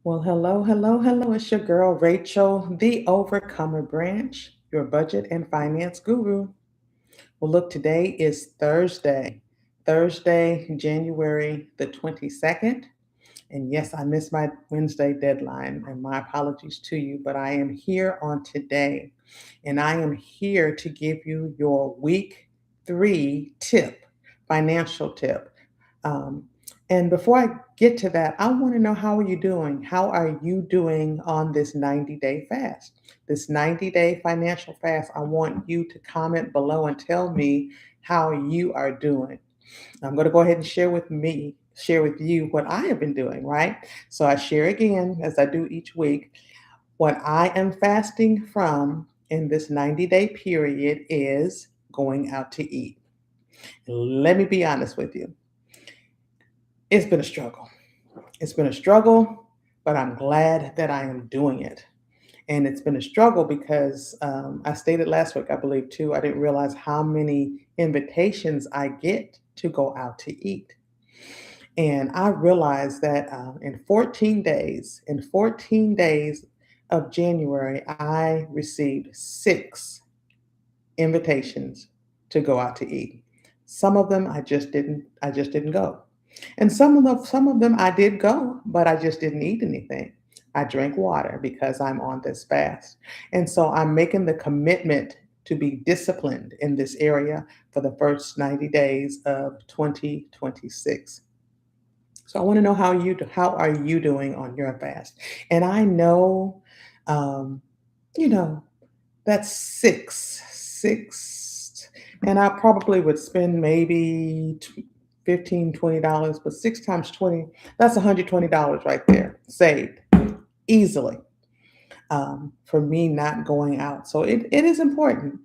Well, hello, hello, hello. It's your girl, Rachel, the Overcomer Branch, your budget and finance guru. Well, look, today is Thursday, January the 22nd. And yes, I missed my Wednesday deadline, and my apologies to you, but I am here on today, and I am here to give you your week 3 tip, financial tip. Um, and before I get to that, I want to know, how are you doing? How are you doing on this 90-day fast? This 90-day financial fast, I want you to comment below and tell me how you are doing. I'm going to go ahead and share with you what I have been doing, right? So I share again, as I do each week, what I am fasting from in this 90-day period is going out to eat. Let me be honest with you. It's been a struggle. It's been a struggle, but I'm glad that I am doing it. And it's been a struggle because I stated last week, I believe, too, I didn't realize how many invitations I get to go out to eat. And I realized that in 14 days of January, I received 6 invitations to go out to eat. Some of them I just didn't go. And some of them I did go, but I just didn't eat anything. I drank water because I'm on this fast. And so I'm making the commitment to be disciplined in this area for the first 90 days of 2026. So I want to know how are you doing on your fast? And I know, um, you know, that's six, and I probably would spend maybe 15, $20, but 6 times 20, that's $120 right there, saved easily, for me not going out. So it is important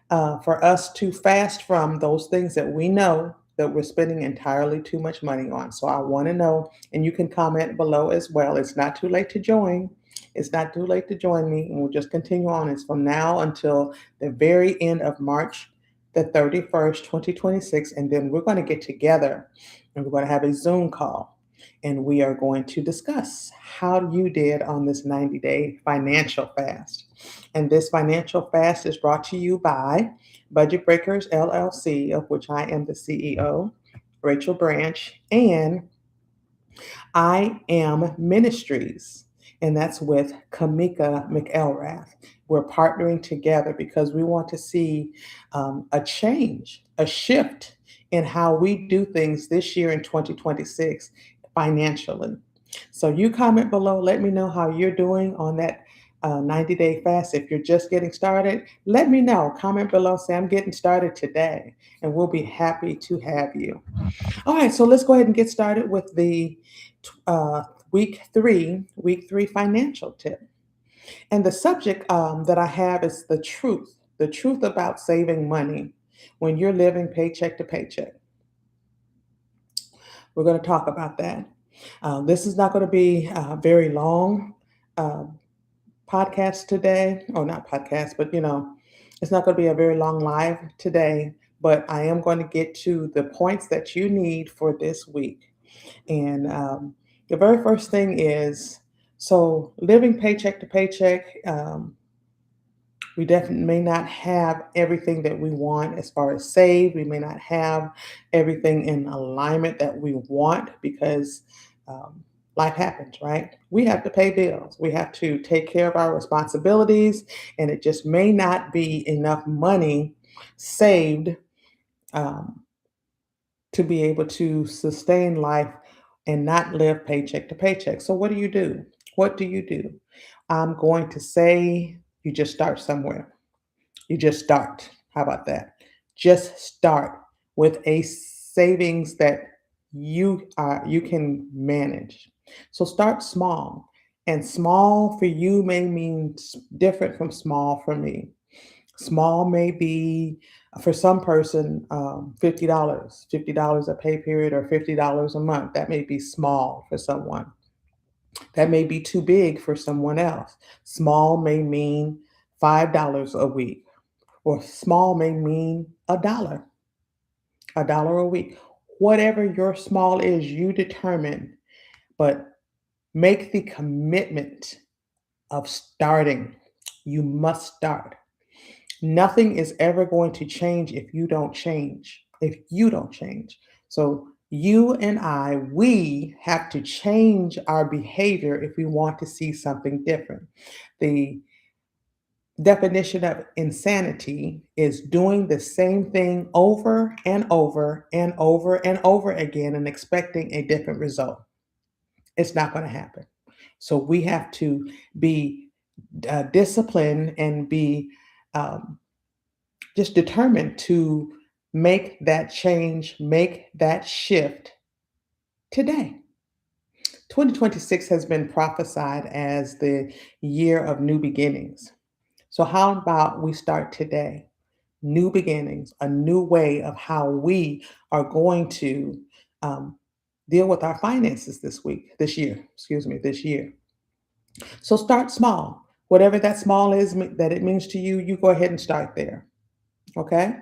for us to fast from those things that we know that we're spending entirely too much money on. So I want to know, and you can comment below as well. It's not too late to join. It's not too late to join me, and we'll just continue on. It's from now until the very end of March the 31st, 2026, and then we're going to get together and we're going to have a Zoom call, and we are going to discuss how you did on this 90-day financial fast. And this financial fast is brought to you by Budget Breakers LLC, of which I am the CEO, Rachel Branch, and I Am Ministries, and that's with Kamika McElrath. We're partnering together because we want to see a change, a shift in how we do things this year in 2026 financially. So you comment below, let me know how you're doing on that 90-day fast. If you're just getting started, let me know. Comment below, say I'm getting started today, and we'll be happy to have you. All right, so let's go ahead and get started with the uh, week three financial tip. And the subject that I have is the truth about saving money when you're living paycheck to paycheck. We're going to talk about that. This is not going to be a very long uh, podcast today, or not podcast, but it's not going to be a very long live today. But I am going to get to the points that you need for this week. And the very first thing is, so living paycheck to paycheck, we definitely may not have everything that we want as far as save. We may not have everything in alignment that we want because um, life happens, right? We have to pay bills. We have to take care of our responsibilities, and it just may not be enough money saved um, to be able to sustain life and not live paycheck to paycheck. So, what do you do? What do you do? I'm going to say you just start somewhere. You just start. How about that? Just start with a savings that you can manage. So start small. And small for you may mean different from small for me. Small may be for some person $50, $50 a pay period, or $50 a month. That may be small for someone. That may be too big for someone else. Small may mean $5 a week, or small may mean a dollar a week. Whatever your small is, you determine. But Make the commitment of starting. You must start. Nothing is ever going to change if you don't change. If you don't change. So you and we have to change our behavior if we want to see something different. The definition of insanity is doing the same thing over and over and over and over again and expecting a different result. It's not going to happen. So we have to be disciplined and be um, just determined to make that change, make that shift today. 2026 has been prophesied as the year of new beginnings. So, how about we start today? New beginnings, a new way of how we are going to um, deal with our finances this year. So, start small. Whatever that small is that it means to you, you go ahead and start there. Okay.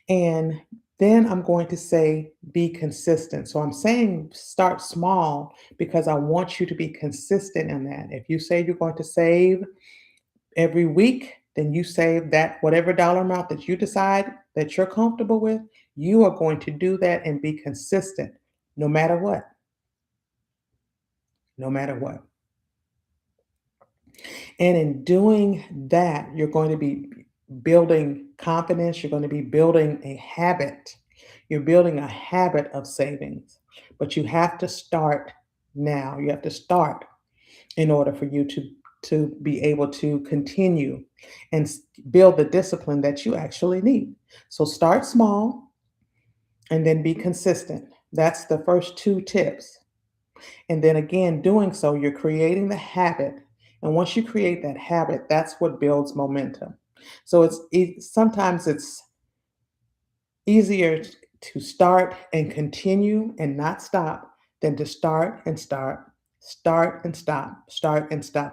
And then I'm going to say be consistent. So I'm saying start small because I want you to be consistent in that. If you say you're going to save every week, then you save that whatever dollar amount that you decide that you're comfortable with, you are going to do that and be consistent no matter what. No matter what. And in doing that, you're going to be building confidence, you're going to be building a habit. You're building a habit of savings, but you have to start now. You have to start in order for you to be able to continue and build the discipline that you actually need. So start small and then be consistent. That's the first two tips. And then again, doing so, you're creating the habit. And once you create that habit, that's what builds momentum. So sometimes it's easier to start and continue and not stop than to start and stop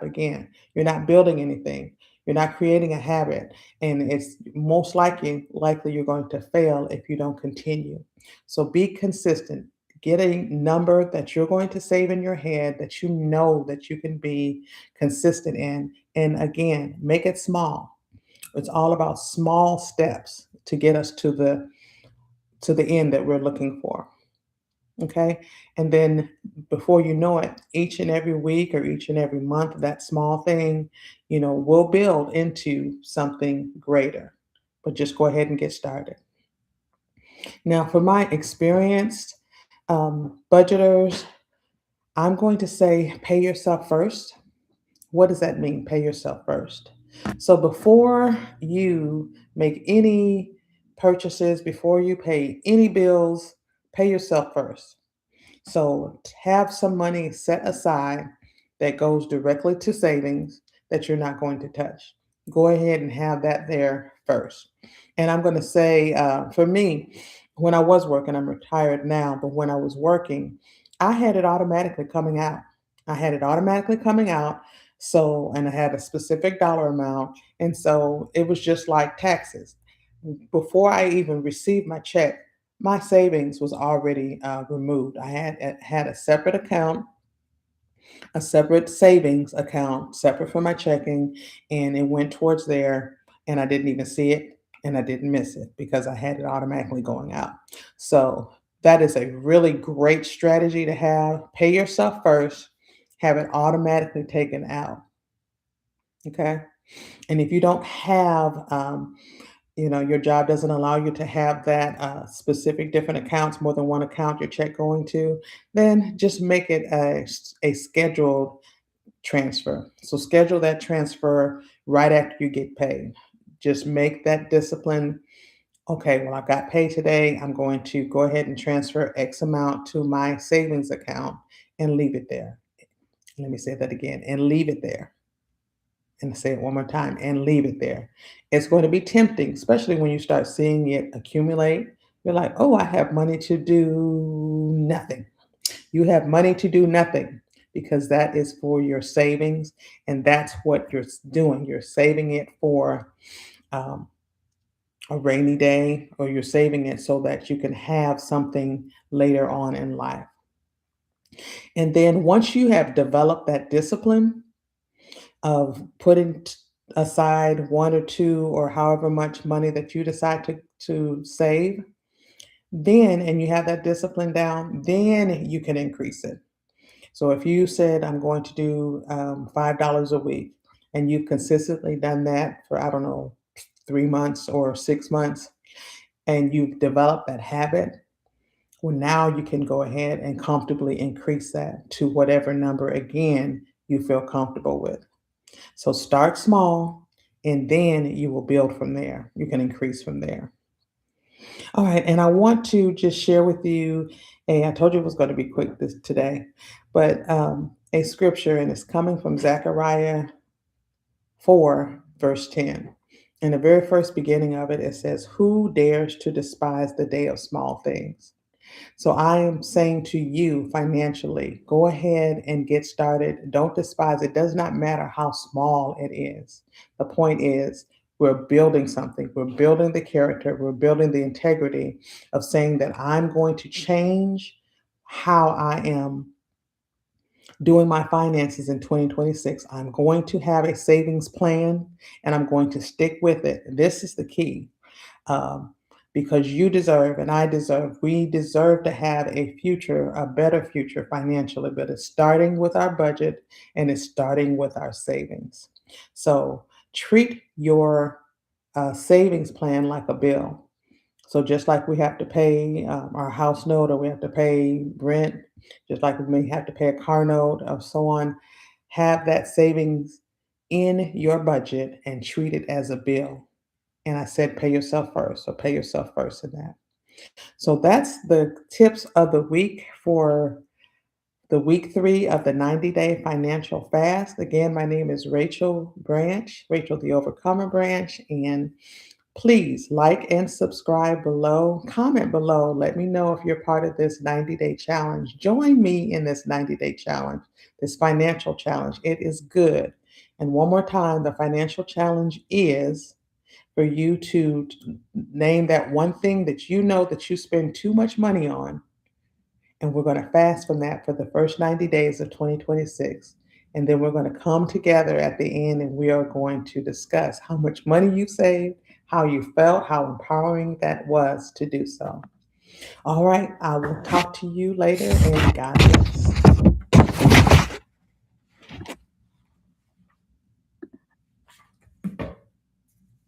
again. You're not building anything. You're not creating a habit, and it's most likely you're going to fail if you don't continue. So be consistent. Get a number that you're going to save in your head that you know that you can be consistent in, and again, make it small. It's all about small steps to get us to the end that we're looking for. Okay. And then before you know it, each and every week or each and every month, that small thing, will build into something greater. But just go ahead and get started. Now, for my experienced budgeters, I'm going to say pay yourself first. What does that mean? Pay yourself first. So before you make any purchases, before you pay any bills, pay yourself first. So have some money set aside that goes directly to savings that you're not going to touch. Go ahead and have that there first. And I'm going to say, for me, when I was working, I'm retired now, but when I was working, I had it automatically coming out. I had it automatically coming out. So, and I had a specific dollar amount. And so it was just like taxes. Before I even received my check, my savings was already removed. I had a separate account, a separate savings account, separate from my checking, and it went towards there, and I didn't even see it, and I didn't miss it because I had it automatically going out. So that is a really great strategy to have. Pay yourself first, have it automatically taken out. Okay. And if you don't have your job doesn't allow you to have that specific different accounts, more than one account your check going to, then just make it a scheduled transfer. So schedule that transfer right after you get paid. Just make that discipline. Okay, well, I got paid today. I'm going to go ahead and transfer X amount to my savings account and leave it there. Let me say that again, and leave it there, and say it one more time and leave it there. It's going to be tempting, especially when you start seeing it accumulate. You're like, oh, I have money to do nothing. You have money to do nothing because that is for your savings. And that's what you're doing. You're saving it for um, a rainy day, or you're saving it so that you can have something later on in life. And then once you have developed that discipline of putting aside one or two or however much money that you decide to save, then and you have that discipline down, then you can increase it. So if you said, I'm going to do $5 a week, and you've consistently done that for, I don't know, 3 months or 6 months, and you've developed that habit, well, now you can go ahead and comfortably increase that to whatever number again you feel comfortable with. So start small, and then you will build from there. You can increase from there. All right, and I want to just share with you I told you it was going to be quick this today, but a scripture, and it's coming from Zechariah 4, verse 10. In the very first beginning of it, it says, "Who dares to despise the day of small things?" So I am saying to you financially, go ahead and get started. Don't despise it. It does not matter how small it is. The point is, we're building something. We're building the character. We're building the integrity of saying that I'm going to change how I am doing my finances in 2026. I'm going to have a savings plan and I'm going to stick with it. This is the key, um, because you deserve and I deserve, we deserve to have a future, a better future financially, but it's starting with our budget and it's starting with our savings. So treat your savings plan like a bill. So just like we have to pay our house note or we have to pay rent, just like we may have to pay a car note or so on, have that savings in your budget and treat it as a bill. And I said, pay yourself first. So pay yourself first in that. So that's the tips of the week for the week 3 of the 90-day financial fast. Again, my name is Rachel Branch, Rachel the Overcomer Branch. And please like and subscribe below, comment below. Let me know if you're part of this 90-day challenge. Join me in this 90-day challenge, this financial challenge. It is good. And one more time, the financial challenge is for you to name that one thing that you know that you spend too much money on. And we're going to fast from that for the first 90 days of 2026. And then we're going to come together at the end and we are going to discuss how much money you saved, how you felt, how empowering that was to do so. All right, I will talk to you later and God bless.